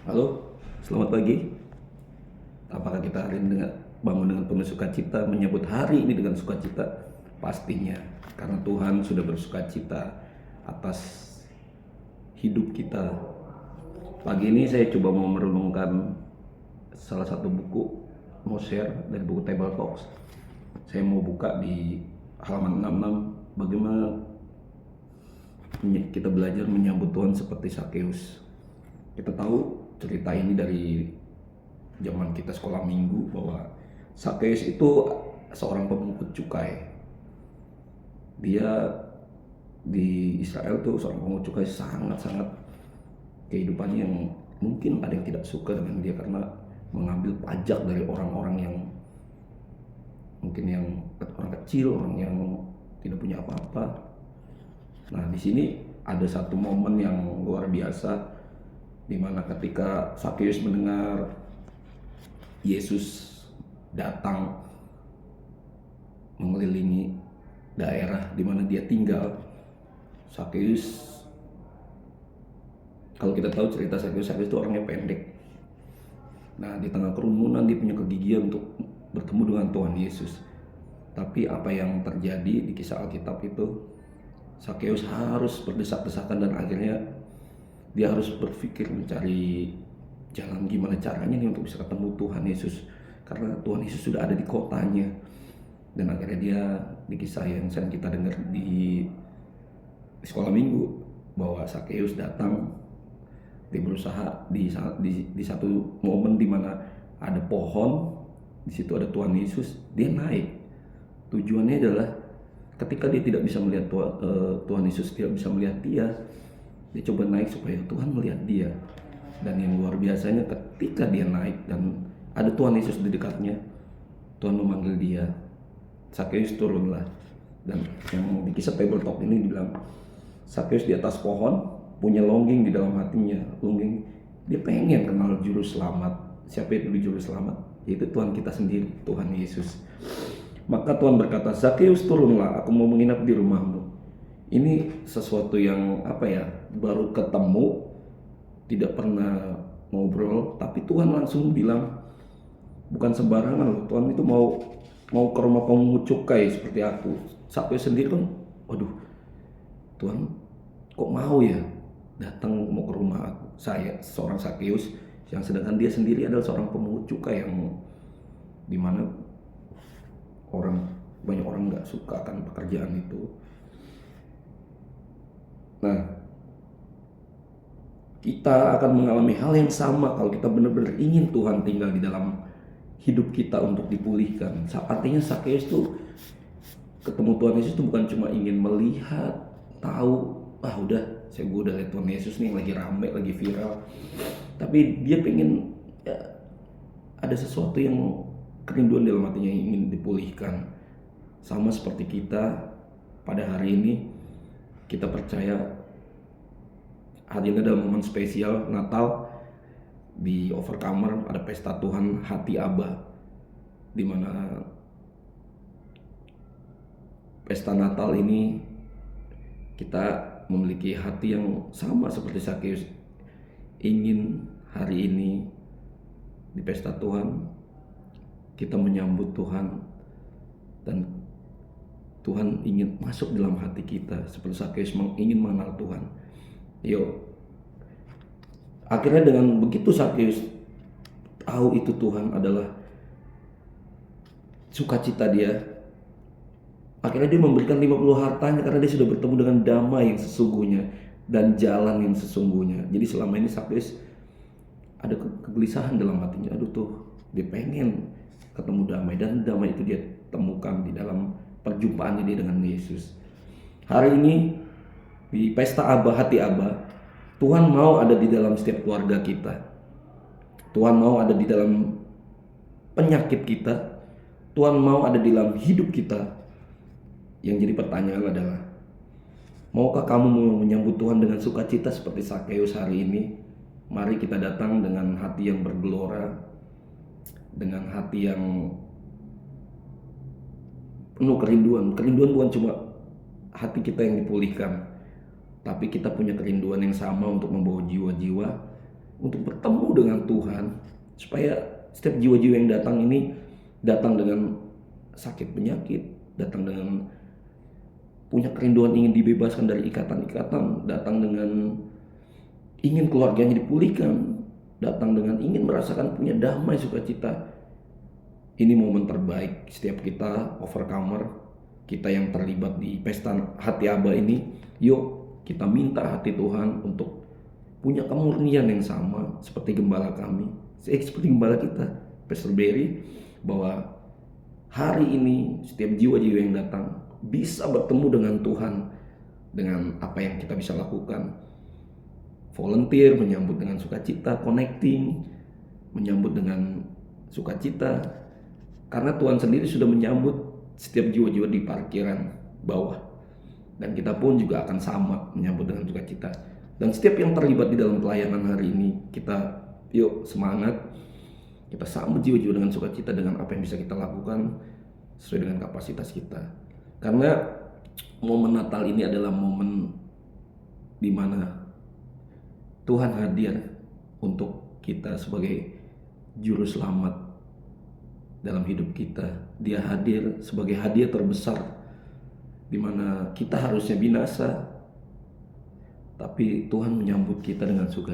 Halo, selamat pagi. Apakah kita hari ini bangun dengan penuh sukacita, menyambut hari ini dengan sukacita? Pastinya, karena Tuhan sudah bersukacita atas hidup kita. Pagi ini saya coba mau merenungkan salah satu buku, mau share dari buku Table Talks. Saya mau buka di halaman 66, bagaimana kita belajar menyambut Tuhan seperti Sakeus. Kita tahu cerita ini dari zaman kita sekolah minggu bahwa Sakeus itu seorang pemungut cukai. Dia di Israel tuh seorang pemungut cukai, sangat-sangat kehidupannya yang mungkin ada yang tidak suka dengan dia karena mengambil pajak dari orang-orang yang mungkin yang orang kecil, orang yang tidak punya apa-apa. Nah, di sini ada satu momen yang luar biasa di mana ketika Sakeus mendengar Yesus datang mengelilingi daerah di mana dia tinggal. Sakeus, kalau kita tahu cerita Sakeus itu orangnya pendek. Nah, di tengah kerumunan dia punya kegigihan untuk bertemu dengan Tuhan Yesus. Tapi apa yang terjadi di kisah Alkitab itu, Sakeus harus berdesak-desakan dan akhirnya dia harus berpikir mencari jalan gimana caranya nih untuk bisa ketemu Tuhan Yesus, karena Tuhan Yesus sudah ada di kotanya. Dan akhirnya dia, di kisah yang sering kita dengar di sekolah minggu, bahwa Sakeus datang, dia berusaha di satu momen di mana ada pohon, di situ ada Tuhan Yesus, dia naik. Tujuannya adalah ketika dia tidak bisa melihat Tuhan Yesus tidak bisa melihat dia coba naik supaya Tuhan melihat dia. Dan yang luar biasanya ketika dia naik dan ada Tuhan Yesus di dekatnya, Tuhan memanggil dia, Sakeus turunlah. Dan yang di kisah Table Talk ini dibilang Sakeus di atas pohon punya longing di dalam hatinya. Longing, dia pengen kenal juru selamat. Siapa itu juru selamat? Yaitu Tuhan kita sendiri, Tuhan Yesus. Maka Tuhan berkata, Sakeus turunlah, aku mau menginap di rumahmu. Ini sesuatu yang baru ketemu, tidak pernah ngobrol, tapi Tuhan langsung bilang, bukan sembarangan loh, Tuhan itu mau ke rumah pemungut cukai seperti aku. Sakeus sendiri kan, waduh, Tuhan kok mau ya datang mau ke rumah saya, seorang Sakeus, yang sedangkan dia sendiri adalah seorang pemungut cukai yang dimana banyak orang nggak suka akan pekerjaan itu. Nah, kita akan mengalami hal yang sama kalau kita benar-benar ingin Tuhan tinggal di dalam hidup kita untuk dipulihkan. Artinya Sakeus tuh ketemu Tuhan Yesus itu bukan cuma ingin melihat, tahu, saya udah lihat Tuhan Yesus nih lagi rame, lagi viral. Tapi dia pengen ada sesuatu yang kerinduan dalam hatinya yang ingin dipulihkan. Sama seperti kita pada hari ini, kita percaya hari ini adalah momen spesial Natal. Di Overcomer ada pesta Tuhan Hati Aba, di mana pesta Natal ini kita memiliki hati yang sama seperti Sakeus, ingin hari ini di pesta Tuhan kita menyambut Tuhan dan Tuhan ingin masuk dalam hati kita seperti Sakeus ingin mengenal Tuhan. Akhirnya dengan begitu Sakeus tahu itu Tuhan adalah sukacita dia, akhirnya dia memberikan 50 hartanya karena dia sudah bertemu dengan damai yang sesungguhnya dan jalan yang sesungguhnya. Jadi selama ini Sakeus ada kegelisahan dalam hatinya, dia pengen ketemu damai, dan damai itu dia temukan di dalam perjumpaannya dia dengan Yesus. Hari ini di pesta Aba, Hati Aba, Tuhan mau ada di dalam setiap keluarga kita. Tuhan mau ada di dalam penyakit kita. Tuhan mau ada di dalam hidup kita. Yang jadi pertanyaan adalah, maukah kamu menyambut Tuhan dengan sukacita seperti Sakeus hari ini? Mari kita datang dengan hati yang bergelora, dengan hati yang penuh kerinduan. Kerinduan bukan cuma hati kita yang dipulihkan, tapi kita punya kerinduan yang sama untuk membawa jiwa-jiwa untuk bertemu dengan Tuhan, supaya setiap jiwa-jiwa yang datang ini datang dengan sakit penyakit, datang dengan punya kerinduan ingin dibebaskan dari ikatan-ikatan, datang dengan ingin keluarganya dipulihkan, datang dengan ingin merasakan punya damai sukacita. Ini momen terbaik setiap kita overcomer, kita yang terlibat di pesta hati Aba ini. Yuk kita minta hati Tuhan untuk punya kemurnian yang sama seperti gembala kami, seperti gembala kita, Pastor Berry, bahwa hari ini setiap jiwa-jiwa yang datang bisa bertemu dengan Tuhan dengan apa yang kita bisa lakukan. Volunteer, menyambut dengan sukacita, connecting, menyambut dengan sukacita, karena Tuhan sendiri sudah menyambut setiap jiwa-jiwa di parkiran bawah, dan kita pun juga akan sama menyambut dengan sukacita. Dan setiap yang terlibat di dalam pelayanan hari ini, kita yuk semangat, kita sambut jiwa-jiwa dengan sukacita dengan apa yang bisa kita lakukan sesuai dengan kapasitas kita. Karena momen Natal ini adalah momen di mana Tuhan hadir untuk kita sebagai juru selamat dalam hidup kita. Dia hadir sebagai hadiah terbesar, di mana kita harusnya binasa, tapi Tuhan menyambut kita dengan sukacita.